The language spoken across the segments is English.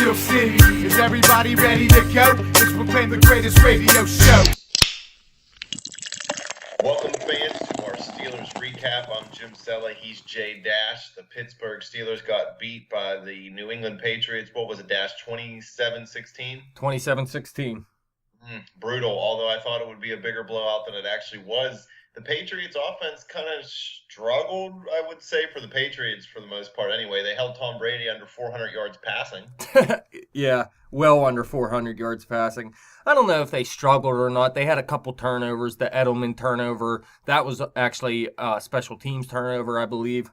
Steel City. Is everybody ready to go? Let's proclaim the greatest radio show. Welcome, fans, to our Steelers recap. I'm Jim Sella. He's Jay Dash. The Pittsburgh Steelers got beat by the New England Patriots. What was it, Dash? 27-16? 27-16. Brutal, although I thought it would be a bigger blowout than it actually was. The Patriots offense kind of struggled, I would say, for the Patriots for the most part anyway. They held Tom Brady under 400 yards passing. Yeah, well under 400 yards passing. I don't know if they struggled or not. They had a couple turnovers. The Edelman turnover, that was actually a special teams turnover, I believe.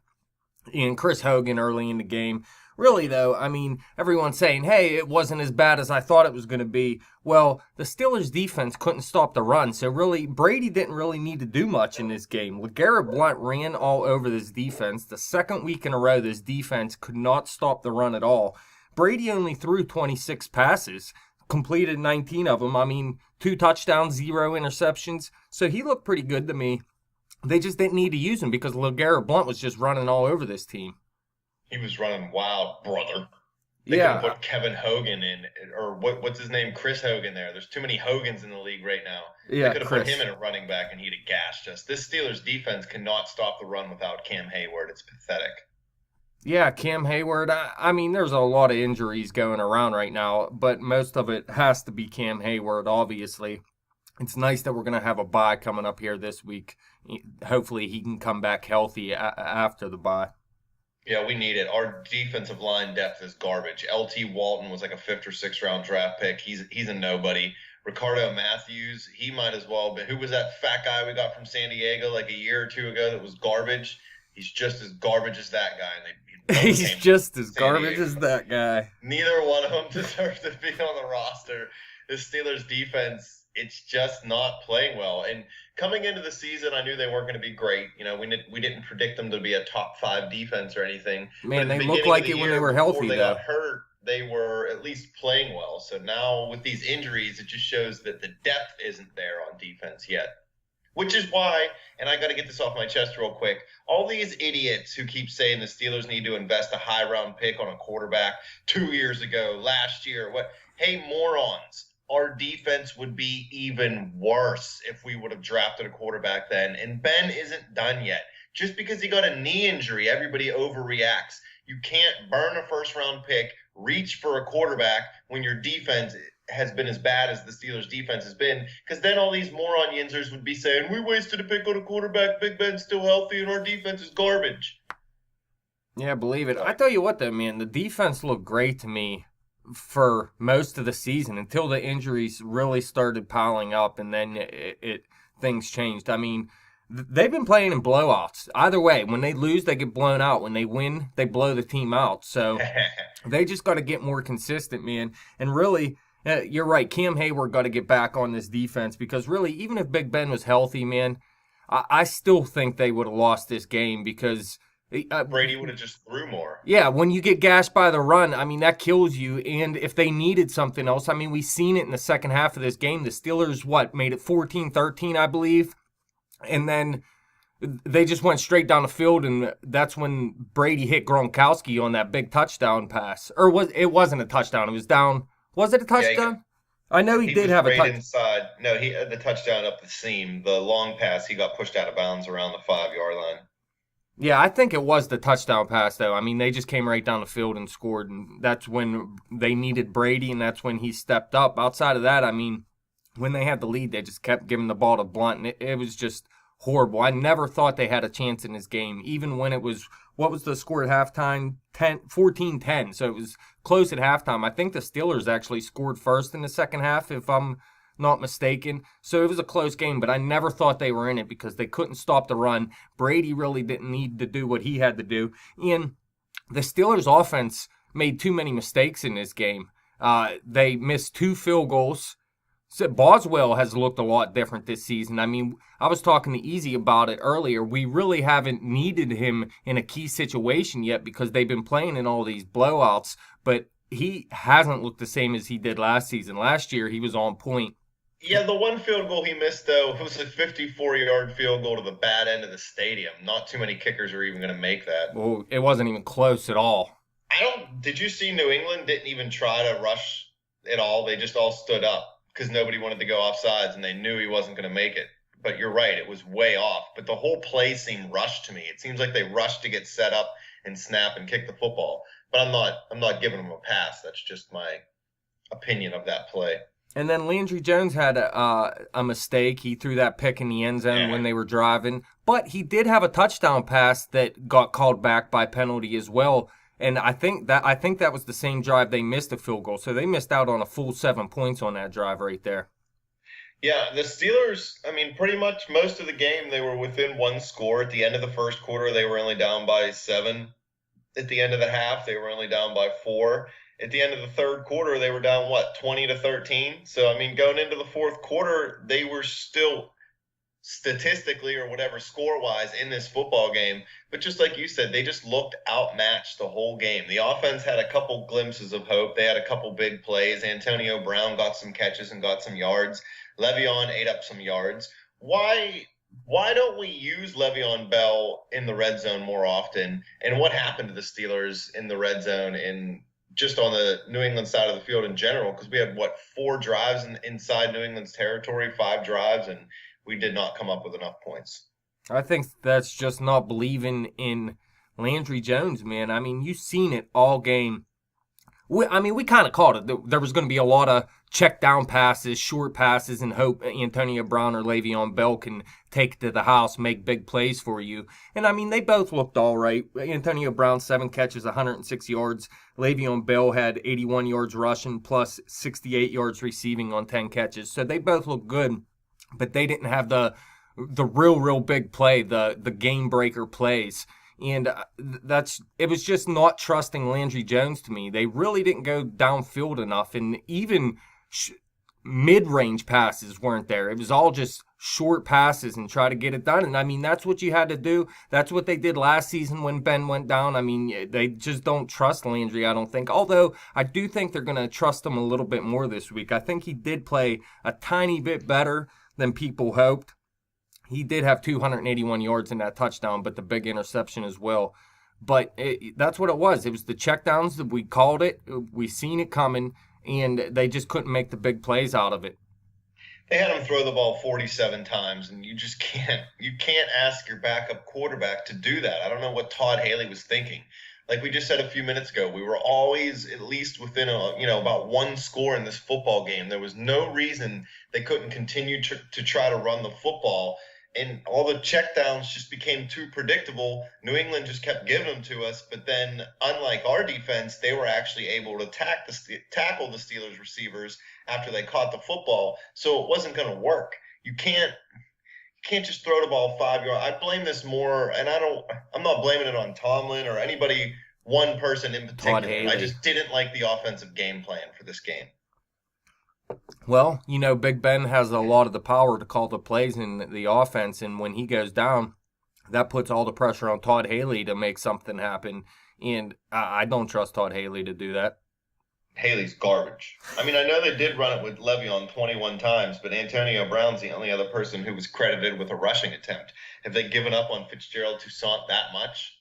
And Chris Hogan early in the game. Really, though, I mean, everyone's saying, hey, it wasn't as bad as I thought it was going to be. Well, the Steelers' defense couldn't stop the run, so really, Brady didn't really need to do much in this game. LeGarrette Blount ran all over this defense. The second week in a row, this defense could not stop the run at all. Brady only threw 26 passes, completed 19 of them. I mean, 2 touchdowns, 0 interceptions. So he looked pretty good to me. They just didn't need to use him because LeGarrette Blount was just running all over this team. He was running wild, brother. They Yeah. could put Kevin Hogan in, or what's his name, Chris Hogan there. There's too many Hogans in the league right now. Yeah, they could have put Chris. him in at running back and he'd have gashed us. This Steelers defense cannot stop the run without Cam Hayward. It's pathetic. Yeah, Cam Hayward. I mean, there's a lot of injuries going around right now, but most of it has to be Cam Hayward, obviously. It's nice that we're going to have a bye coming up here this week. Hopefully he can come back healthy after the bye. Yeah, we need it. Our defensive line depth is garbage. L.T. Walton was like a 5th or 6th round draft pick. He's a nobody. Ricardo Matthews, he might as well be. Who was that fat guy we got from San Diego like a year or two ago that was garbage? He's just as garbage as that guy. And He's just as garbage as that guy. Neither one of them deserve to be on the roster. The Steelers defense, it's just not playing well. And coming into the season, I knew they weren't going to be great. You know, we didn't predict them to be a top 5 defense or anything. Man, they looked like it when they were healthy, though. They though. got hurt, they were at least playing well. So now with these injuries, it just shows that the depth isn't there on defense yet. Which is why, and I got to get this off my chest real quick, all these idiots who keep saying the Steelers need to invest a high round pick on a quarterback 2 years ago, last year, hey, morons. Our defense would be even worse if we would have drafted a quarterback then. And Ben isn't done yet. Just because he got a knee injury, everybody overreacts. You can't burn a first-round pick, reach for a quarterback when your defense has been as bad as the Steelers' defense has been, because then all these moron yinzers would be saying, we wasted a pick on a quarterback, Big Ben's still healthy, and our defense is garbage. Yeah, believe it. I tell you what, though, man, the defense looked great to me for most of the season until the injuries really started piling up, and then things changed. I mean, they've been playing in blowouts. Either way, when they lose, they get blown out. When they win, they blow the team out. So they just got to get more consistent, man. And really, you're right, Cam Hayward got to get back on this defense because really, even if Big Ben was healthy, man, I still think they would have lost this game because Brady would have just threw more. Yeah, when you get gashed by the run, I mean, that kills you. And if they needed something else, I mean, we've seen it in the second half of this game. The Steelers, made it 14-13, I believe. And then they just went straight down the field, and that's when Brady hit Gronkowski on that big touchdown pass. Or it wasn't a touchdown. It was down. Was it a touchdown? I know he did have a touchdown. Inside. No, he had the touchdown up the seam. The long pass, he got pushed out of bounds around the 5-yard line. Yeah, I think it was the touchdown pass, though. I mean, they just came right down the field and scored, and that's when they needed Brady, and that's when he stepped up. Outside of that, I mean, when they had the lead, they just kept giving the ball to Blount, and it was just horrible. I never thought they had a chance in this game, even when it was, what was the score at halftime? 14-10, so it was close at halftime. I think the Steelers actually scored first in the second half, if I'm not mistaken. So it was a close game, but I never thought they were in it because they couldn't stop the run. Brady really didn't need to do what he had to do. And the Steelers' offense made too many mistakes in this game. They missed 2 field goals. So Boswell has looked a lot different this season. I mean, I was talking to Easy about it earlier. We really haven't needed him in a key situation yet because they've been playing in all these blowouts, but he hasn't looked the same as he did last season. Last year, he was on point. Yeah, the one field goal he missed, though, was a 54-yard field goal to the bad end of the stadium. Not too many kickers are even going to make that. Well, it wasn't even close at all. Did you see New England didn't even try to rush at all? They just all stood up because nobody wanted to go offsides and they knew he wasn't going to make it. But you're right, it was way off. But the whole play seemed rushed to me. It seems like they rushed to get set up and snap and kick the football. But I'm not giving them a pass. That's just my opinion of that play. And then Landry Jones had a mistake. He threw that pick in the end zone when they were driving. But he did have a touchdown pass that got called back by penalty as well. And I think that was the same drive they missed a field goal. So they missed out on a full 7 points on that drive right there. Yeah, the Steelers, I mean, pretty much most of the game, they were within one score. At the end of the first quarter, they were only down by 7. At the end of the half, they were only down by 4. At the end of the third quarter, they were down, 20-13? So, I mean, going into the fourth quarter, they were still statistically or whatever score-wise in this football game. But just like you said, they just looked outmatched the whole game. The offense had a couple glimpses of hope. They had a couple big plays. Antonio Brown got some catches and got some yards. Le'Veon ate up some yards. Why don't we use Le'Veon Bell in the red zone more often? And what happened to the Steelers in the red zone in just on the New England side of the field in general? Because we had, 4 drives inside New England's territory, 5 drives, and we did not come up with enough points. I think that's just not believing in Landry Jones, man. I mean, you've seen it all game. We kind of called it. There was going to be a lot of check down passes, short passes, and hope Antonio Brown or Le'Veon Bell can take it to the house, make big plays for you. And, I mean, they both looked all right. Antonio Brown, 7 catches, 106 yards. Le'Veon Bell had 81 yards rushing plus 68 yards receiving on 10 catches. So they both looked good, but they didn't have the real big play, the game breaker plays. And it was just not trusting Landry Jones to me. They really didn't go downfield enough, and even mid-range passes weren't there. It was all just short passes and try to get it done. And, I mean, that's what you had to do. That's what they did last season when Ben went down. I mean, they just don't trust Landry, I don't think. Although, I do think they're going to trust him a little bit more this week. I think he did play a tiny bit better than people hoped. He did have 281 yards in that touchdown, but the big interception as well. But that's what it was. It was the checkdowns that we called it. We seen it coming, and they just couldn't make the big plays out of it. They had him throw the ball 47 times, and you just can't ask your backup quarterback to do that. I don't know what Todd Haley was thinking. Like we just said a few minutes ago, we were always at least within about 1 score in this football game. There was no reason they couldn't continue to try to run the football. And all the checkdowns just became too predictable. New England just kept giving them to us. But then, unlike our defense, they were actually able to tackle the Steelers receivers after they caught the football. So it wasn't going to work. You can't just throw the ball 5 yards. I blame this more, and I'm not blaming it on Tomlin or anybody, one person in particular. I just didn't like the offensive game plan for this game. Well, Big Ben has a lot of the power to call the plays in the offense, and when he goes down, that puts all the pressure on Todd Haley to make something happen, and I don't trust Todd Haley to do that. Haley's garbage. I mean, I know they did run it with Le'Veon 21 times, but Antonio Brown's the only other person who was credited with a rushing attempt. Have they given up on Fitzgerald Toussaint that much?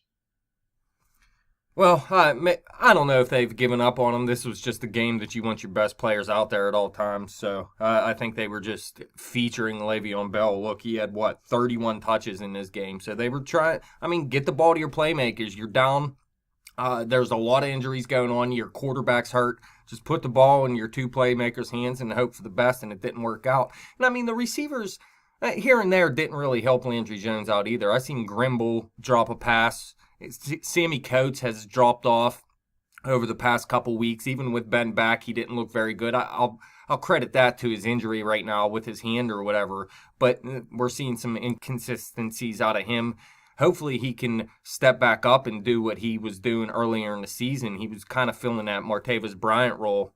Well, I don't know if they've given up on him. This was just a game that you want your best players out there at all times. So I think they were just featuring Le'Veon Bell. Look, he had, 31 touches in this game. So they were trying, get the ball to your playmakers. You're down. There's a lot of injuries going on. Your quarterback's hurt. Just put the ball in your 2 playmakers' hands and hope for the best, and it didn't work out. And, the receivers here and there didn't really help Landry Jones out either. I seen Grimble drop a pass. Sammy Coates has dropped off over the past couple weeks. Even with Ben back, he didn't look very good. I'll credit that to his injury right now with his hand or whatever. But we're seeing some inconsistencies out of him. Hopefully he can step back up and do what he was doing earlier in the season. He was kind of filling that Martavis Bryant role.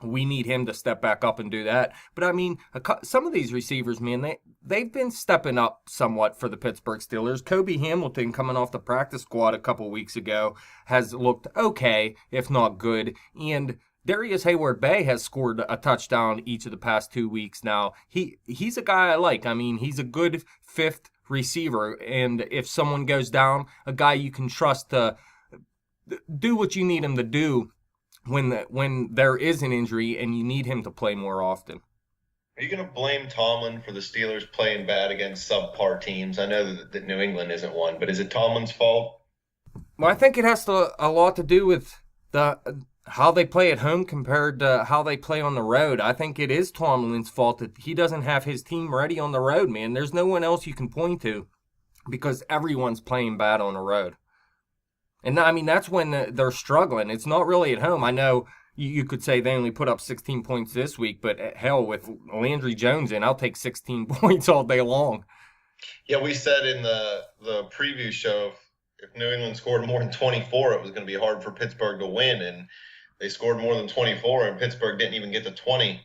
We need him to step back up and do that. But, some of these receivers, man, they've been stepping up somewhat for the Pittsburgh Steelers. Kobe Hamilton, coming off the practice squad a couple weeks ago, has looked okay, if not good. And Darius Hayward-Bay has scored a touchdown each of the past 2 weeks now. He's a guy I like. He's a good 5th receiver. And if someone goes down, a guy you can trust to do what you need him to do when there is an injury and you need him to play more often. Are you going to blame Tomlin for the Steelers playing bad against subpar teams? I know that New England isn't one, but is it Tomlin's fault? Well, I think it has a lot to do with the how they play at home compared to how they play on the road. I think it is Tomlin's fault that he doesn't have his team ready on the road, man. There's no one else you can point to because everyone's playing bad on the road. And I mean, that's when they're struggling. It's not really at home. I know you could say they only put up 16 points this week, but hell, with Landry Jones in, I'll take 16 points all day long. Yeah, we said in the preview show if New England scored more than 24, it was going to be hard for Pittsburgh to win, and they scored more than 24, and Pittsburgh didn't even get to 20.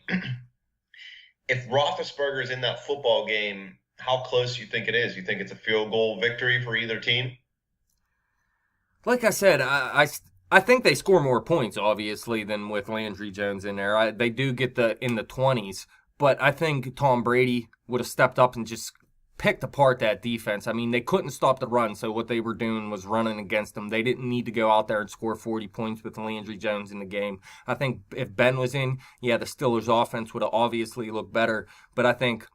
If Roethlisberger's in that football game, how close do you think it is? You think it's a field goal victory for either team? Like I said, I think they score more points, obviously, than with Landry Jones in there. They do get in the 20s, but I think Tom Brady would have stepped up and just picked apart that defense. I mean, they couldn't stop the run, so what they were doing was running against them. They didn't need to go out there and score 40 points with Landry Jones in the game. I think if Ben was in, yeah, the Steelers' offense would have obviously looked better, but I think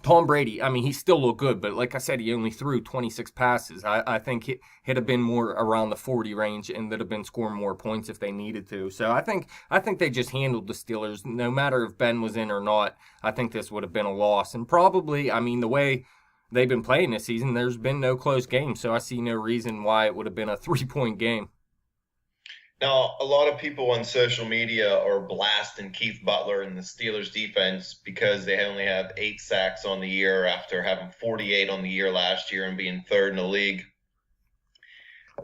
Tom Brady, I mean, he still looked good, but like I said, he only threw 26 passes. I think he'd have been more around the 40 range and they'd have been scoring more points if they needed to. So I think they just handled the Steelers. No matter if Ben was in or not, I think this would have been a loss. And probably, I mean, the way they've been playing this season, there's been no close game, so I see no reason why it would have been a 3-point game. Now, a lot of people on social media are blasting Keith Butler and the Steelers defense because they only have 8 sacks on the year after having 48 on the year last year and being third in the league.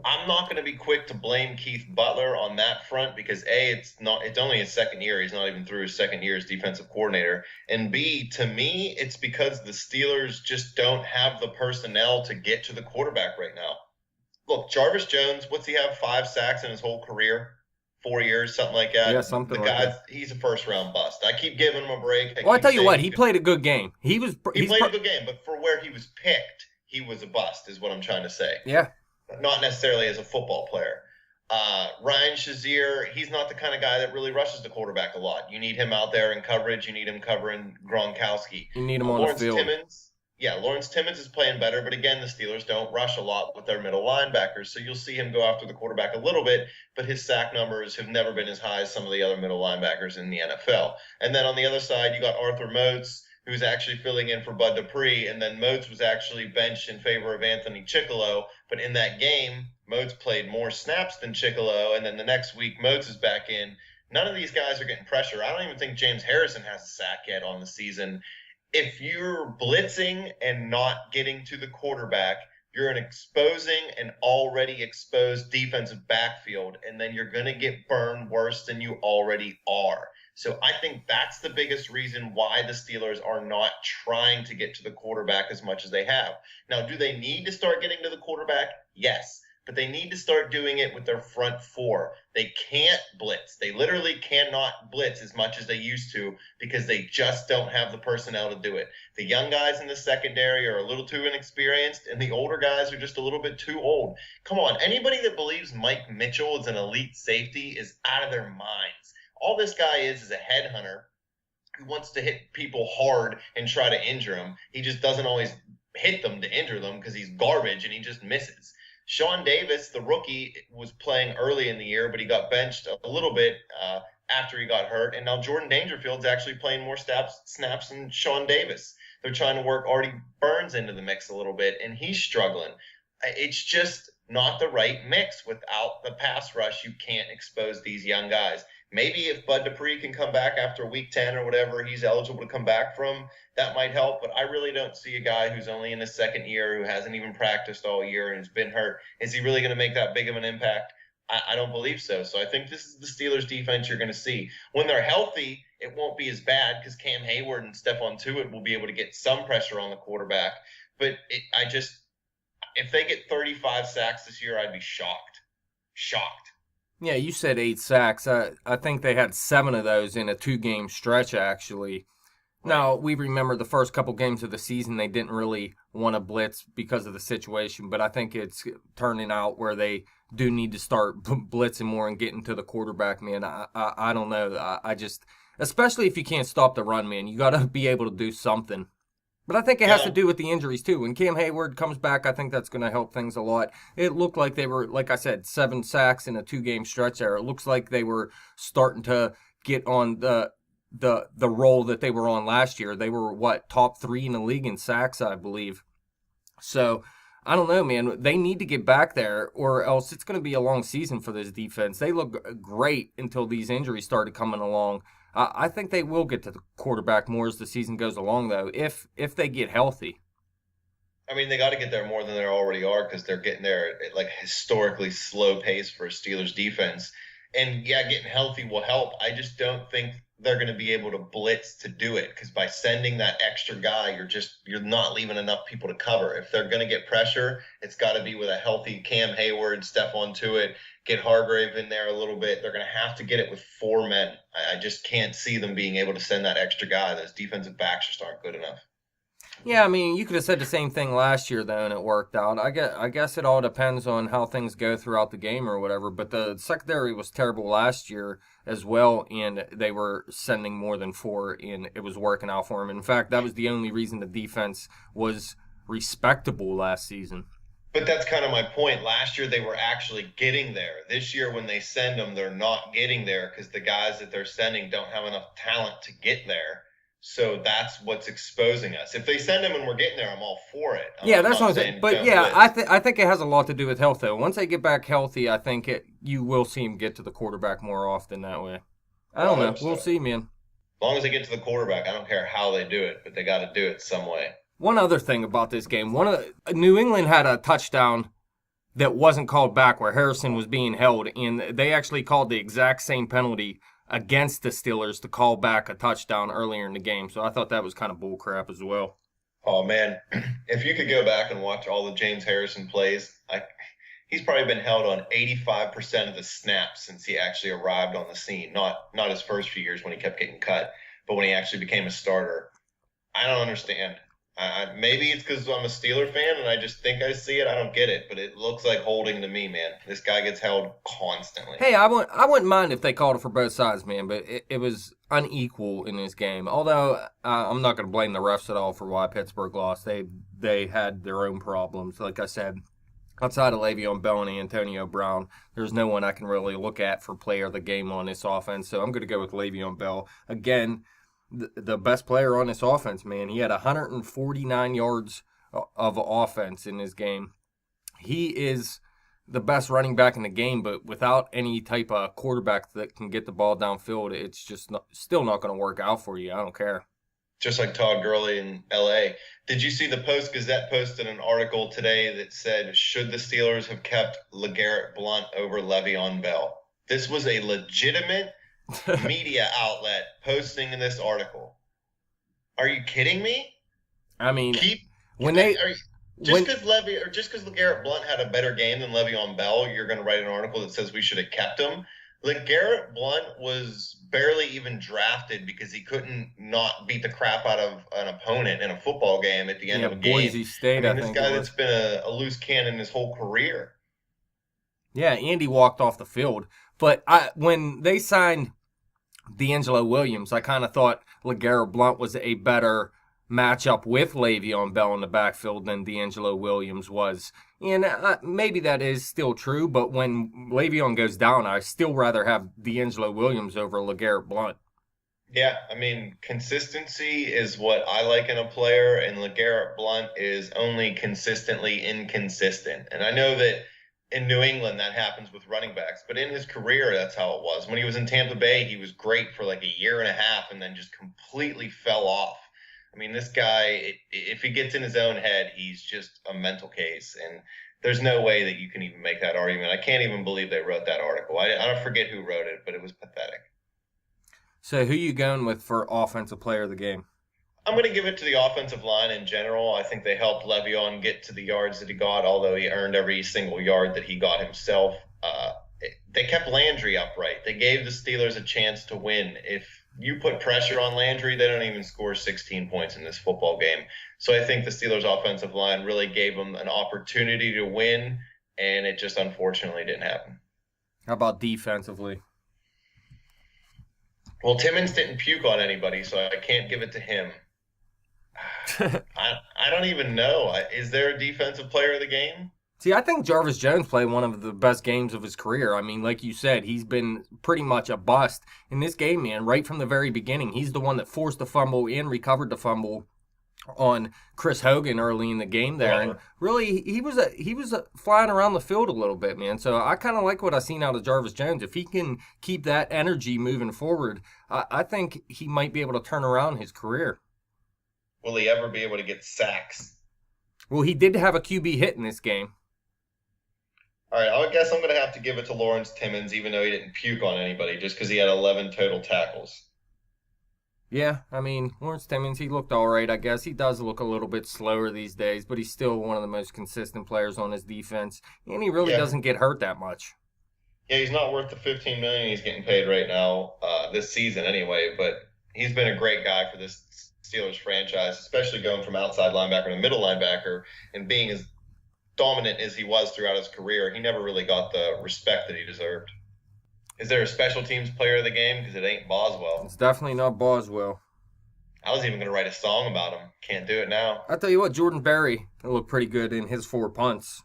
I'm not going to be quick to blame Keith Butler on that front because A, it's only his second year. He's not even through his second year as defensive coordinator. And B, to me, it's because the Steelers just don't have the personnel to get to the quarterback right now. Look, Jarvis Jones, what's he have, 5 sacks in his whole career? 4 years, something like that? Yeah, something like that. He's a first-round bust. I keep giving him a break. Well, I tell you what, he played a good game. He played a good game, but for where he was picked, he was a bust, is what I'm trying to say. Yeah. Not necessarily as a football player. Ryan Shazier, he's not the kind of guy that really rushes the quarterback a lot. You need him out there in coverage. You need him covering Gronkowski. You need him on the field. Lawrence Timmons is playing better, but again, the Steelers don't rush a lot with their middle linebackers, so you'll see him go after the quarterback a little bit, but his sack numbers have never been as high as some of the other middle linebackers in the NFL. And then on the other side, you got Arthur Moats, who's actually filling in for Bud Dupree, and then Moats was actually benched in favor of Anthony Chickillo, but in that game, Moats played more snaps than Chickillo, and then the next week, Moats is back in. None of these guys are getting pressure. I don't even think James Harrison has a sack yet on the season. If you're blitzing and not getting to the quarterback, you're exposing an already exposed defensive backfield, and then you're going to get burned worse than you already are. So I think that's the biggest reason why the Steelers are not trying to get to the quarterback as much as they have. Now, do they need to start getting to the quarterback? Yes. But they need to start doing it with their front four. They can't blitz. They literally cannot blitz as much as they used to because they just don't have the personnel to do it. The young guys in the secondary are a little too inexperienced, and the older guys are just a little bit too old. Come on, anybody that believes Mike Mitchell is an elite safety is out of their minds. All this guy is a headhunter who wants to hit people hard and try to injure them. He just doesn't always hit them to injure them because he's garbage and he just misses. Sean Davis, the rookie, was playing early in the year, but he got benched a little bit after he got hurt. And now Jordan Dangerfield's actually playing more snaps than Sean Davis. They're trying to work Artie Burns into the mix a little bit, and he's struggling. It's just not the right mix. Without the pass rush, you can't expose these young guys. Maybe if Bud Dupree can come back after week 10 or whatever he's eligible to come back from, that might help. But I really don't see a guy who's only in his second year, who hasn't even practiced all year and has been hurt. Is he really going to make that big of an impact? I don't believe so. So I think this is the Steelers defense you're going to see. When they're healthy, it won't be as bad because Cam Hayward and Stephon Tuitt will be able to get some pressure on the quarterback. But if they get 35 sacks this year, I'd be shocked. Shocked. Yeah, you said 8 sacks. I think they had 7 of those in a 2-game stretch, actually. Now, we remember the first couple games of the season, they didn't really want to blitz because of the situation, but I think it's turning out where they do need to start blitzing more and getting to the quarterback, man. I don't know. I just, especially if you can't stop the run, man, you got to be able to do something. But I think it has to do with the injuries, too. When Cam Hayward comes back, I think that's going to help things a lot. It looked like they were, like I said, 7 sacks in a 2-game stretch there. It looks like they were starting to get on the role that they were on last year. They were, top 3 in the league in sacks, I believe. So, I don't know, man. They need to get back there, or else it's going to be a long season for this defense. They look great until these injuries started coming along. I think they will get to the quarterback more as the season goes along, though, if they get healthy. I mean, they got to get there more than they already are because they're getting there at like historically slow pace for a Steelers defense. And yeah, getting healthy will help. I just don't think they're going to be able to blitz to do it because by sending that extra guy, you're not leaving enough people to cover. If they're going to get pressure, it's got to be with a healthy Cam Hayward, step onto it, get Hargrave in there a little bit. They're going to have to get it with 4 men. I just can't see them being able to send that extra guy. Those defensive backs just aren't good enough. Yeah, I mean, you could have said the same thing last year, though, and it worked out. I guess it all depends on how things go throughout the game or whatever, but the secondary was terrible last year as well, and they were sending more than 4, and it was working out for them. In fact, that was the only reason the defense was respectable last season. But that's kind of my point. Last year, they were actually getting there. This year, when they send them, they're not getting there because the guys that they're sending don't have enough talent to get there. So that's what's exposing us. If they send them and we're getting there, I'm all for it. That's what I'm saying. But yeah, I think it has a lot to do with health, though. Once they get back healthy, I think you will see them get to the quarterback more often that way. I don't know. We'll see, man. As long as they get to the quarterback, I don't care how they do it, but they got to do it some way. One other thing about this game, New England had a touchdown that wasn't called back where Harrison was being held, and they actually called the exact same penalty against the Steelers to call back a touchdown earlier in the game. So I thought that was kind of bullcrap as well. Oh, man. If you could go back and watch all the James Harrison plays, he's probably been held on 85% of the snaps since he actually arrived on the scene. Not his first few years when he kept getting cut, but when he actually became a starter. I don't understand. Maybe it's because I'm a Steeler fan and I just think I see it. I don't get it, but it looks like holding to me, man. This guy gets held constantly. Hey, I wouldn't mind if they called it for both sides, man, but it was unequal in this game. Although I'm not going to blame the refs at all for why Pittsburgh lost. They had their own problems. Like I said, outside of Le'Veon Bell and Antonio Brown, there's no one I can really look at for player of the game on this offense. So I'm going to go with Le'Veon Bell. Again, the best player on this offense, man. He had 149 yards of offense in this game. He is the best running back in the game, but without any type of quarterback that can get the ball downfield, it's just still not going to work out for you. I don't care. Just like Todd Gurley in L.A. Did you see the Post-Gazette posted an article today that said, should the Steelers have kept LeGarrette Blount over Le'Veon Bell? This was a legitimate media outlet posting in this article. Are you kidding me? I mean, just because LeGarrette Blount had a better game than Le'Veon Bell, you're going to write an article that says we should have kept him. LeGarrette Blount was barely even drafted because he couldn't not beat the crap out of an opponent in a football game at the end of a game. Boise State, I this guy that's been a loose cannon his whole career. Yeah, Andy walked off the field. But when they signed D'Angelo Williams, I kind of thought LeGarrette Blount was a better matchup with Le'Veon Bell in the backfield than D'Angelo Williams was. And maybe that is still true, but when Le'Veon goes down, I still rather have D'Angelo Williams over LeGarrette Blount. Yeah, I mean, consistency is what I like in a player, and LeGarrette Blount is only consistently inconsistent. And I know that in New England that happens with running backs, but in his career that's how it was. When he was in Tampa Bay, he was great for like a year and a half and then just completely fell off. I mean, this guy, if he gets in his own head, he's just a mental case. And there's no way that you can even make that argument. I can't even believe they wrote that article. I don't forget who wrote it, but it was pathetic. So who you going with for offensive player of the game? I'm going to give it to the offensive line in general. I think they helped Le'Veon get to the yards that he got, although he earned every single yard that he got himself. They kept Landry upright. They gave the Steelers a chance to win. If you put pressure on Landry, they don't even score 16 points in this football game. So I think the Steelers' offensive line really gave them an opportunity to win, and it just unfortunately didn't happen. How about defensively? Well, Timmons didn't puke on anybody, so I can't give it to him. I don't even know. Is there a defensive player of the game? See, I think Jarvis Jones played one of the best games of his career. I mean, like you said, he's been pretty much a bust in this game, man, right from the very beginning. He's the one that forced the fumble and recovered the fumble on Chris Hogan early in the game there, and really he was flying around the field a little bit, man. So I kind of like what I seen out of Jarvis Jones. If he can keep that energy moving forward, I think he might be able to turn around his career. Will he ever be able to get sacks? Well, he did have a QB hit in this game. All right, I guess I'm going to have to give it to Lawrence Timmons, even though he didn't puke on anybody, just because he had 11 total tackles. Yeah, I mean, Lawrence Timmons, he looked all right, I guess. He does look a little bit slower these days, but he's still one of the most consistent players on his defense, and he really doesn't get hurt that much. Yeah, he's not worth the $15 million he's getting paid right now, this season anyway, but he's been a great guy for this Steelers franchise, especially going from outside linebacker to middle linebacker and being as dominant as he was throughout his career. He never really got the respect that he deserved. Is there a special teams player of the game? Because it ain't Boswell. It's definitely not Boswell. I was even going to write a song about him. Can't do it now. I'll tell you what, Jordan Berry looked pretty good in his 4 punts.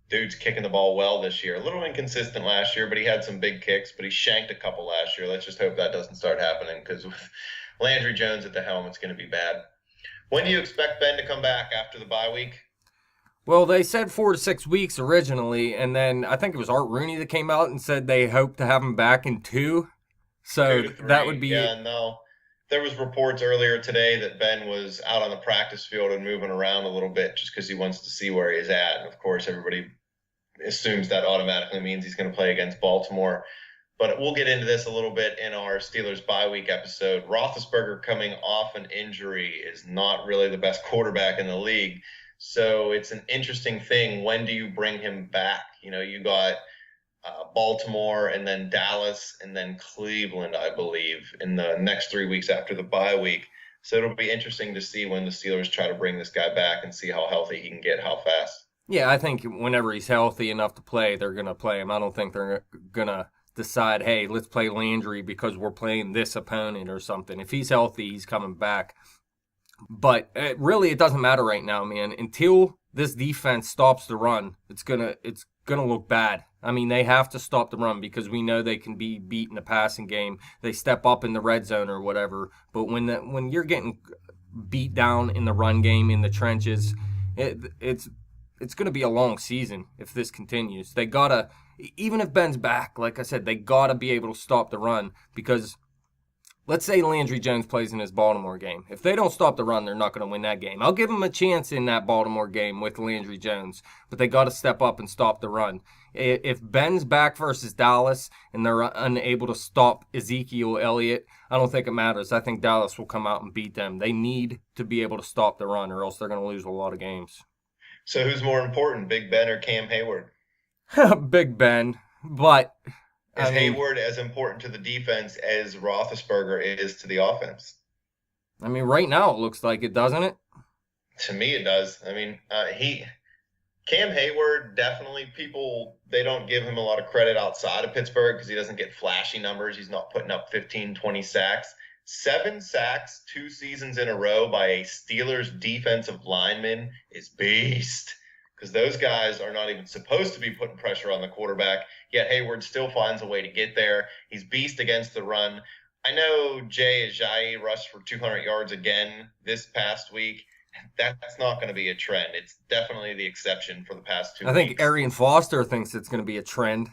Dude's kicking the ball well this year. A little inconsistent last year, but he had some big kicks, but he shanked a couple last year. Let's just hope that doesn't start happening, because with Landry Jones at the helm, it's going to be bad. When do you expect Ben to come back after the bye week? Well, they said 4 to 6 weeks originally, and then I think it was Art Rooney that came out and said they hope to have him back in 2. So 2 to 3. That would be... Yeah, no. There was reports earlier today that Ben was out on the practice field and moving around a little bit just because he wants to see where he's at. And, of course, everybody assumes that automatically means he's going to play against Baltimore. But we'll get into this a little bit in our Steelers bye week episode. Roethlisberger coming off an injury is not really the best quarterback in the league. So it's an interesting thing. When do you bring him back? You know, you got Baltimore and then Dallas and then Cleveland, I believe, in the next 3 weeks after the bye week. So it'll be interesting to see when the Steelers try to bring this guy back and see how healthy he can get, how fast. Yeah, I think whenever he's healthy enough to play, they're going to play him. I don't think they're going to decide, hey, let's play Landry because we're playing this opponent or something. If he's healthy, he's coming back. But it doesn't matter right now, man. Until this defense stops the run, it's gonna look bad. I mean, they have to stop the run because we know they can be beat in the passing game. They step up in the red zone or whatever. But when you're getting beat down in the run game in the trenches, it's going to be a long season if this continues. They gotta, even if Ben's back, like I said, they gotta be able to stop the run because. Let's say Landry Jones plays in his Baltimore game. If they don't stop the run, they're not going to win that game. I'll give them a chance in that Baltimore game with Landry Jones, but they got to step up and stop the run. If Ben's back versus Dallas and they're unable to stop Ezekiel Elliott, I don't think it matters. I think Dallas will come out and beat them. They need to be able to stop the run or else they're going to lose a lot of games. So who's more important, Big Ben or Cam Hayward? Big Ben, but... Is Hayward as important to the defense as Roethlisberger is to the offense? I mean, right now it looks like it, doesn't it? To me, it does. I mean, Cam Hayward, definitely they don't give him a lot of credit outside of Pittsburgh because he doesn't get flashy numbers. He's not putting up 15, 20 sacks. 7 sacks 2 seasons in a row by a Steelers defensive lineman is beast. Because those guys are not even supposed to be putting pressure on the quarterback, yet Hayward still finds a way to get there. He's beast against the run. I know Jay Ajayi rushed for 200 yards again this past week. That's not going to be a trend. It's definitely the exception for the past 2 weeks. I think Arian Foster thinks it's going to be a trend.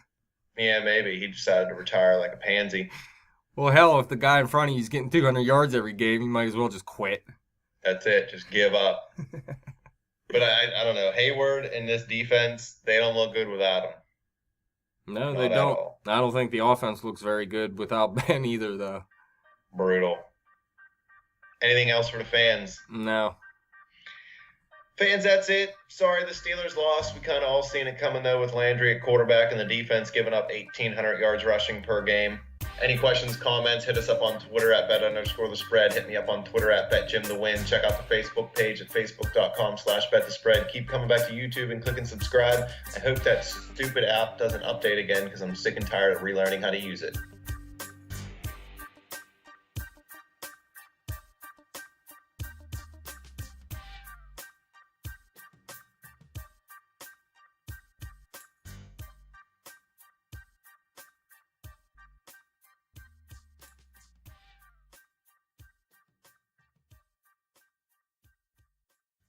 Yeah, maybe. He decided to retire like a pansy. Well, hell, if the guy in front of you is getting 200 yards every game, you might as well just quit. That's it. Just give up. But I don't know. Hayward and this defense, they don't look good without him. No, they don't. I don't think the offense looks very good without Ben either, though. Brutal. Anything else for the fans? No. Fans, that's it. Sorry the Steelers lost. We kind of all seen it coming, though, with Landry at quarterback and the defense giving up 1,800 yards rushing per game. Any questions, comments, hit us up on Twitter at bet_the_spread. Hit me up on Twitter at betjimthewin. Check out the Facebook page at facebook.com/betthespread. Keep coming back to YouTube and clicking subscribe. I hope that stupid app doesn't update again because I'm sick and tired of relearning how to use it.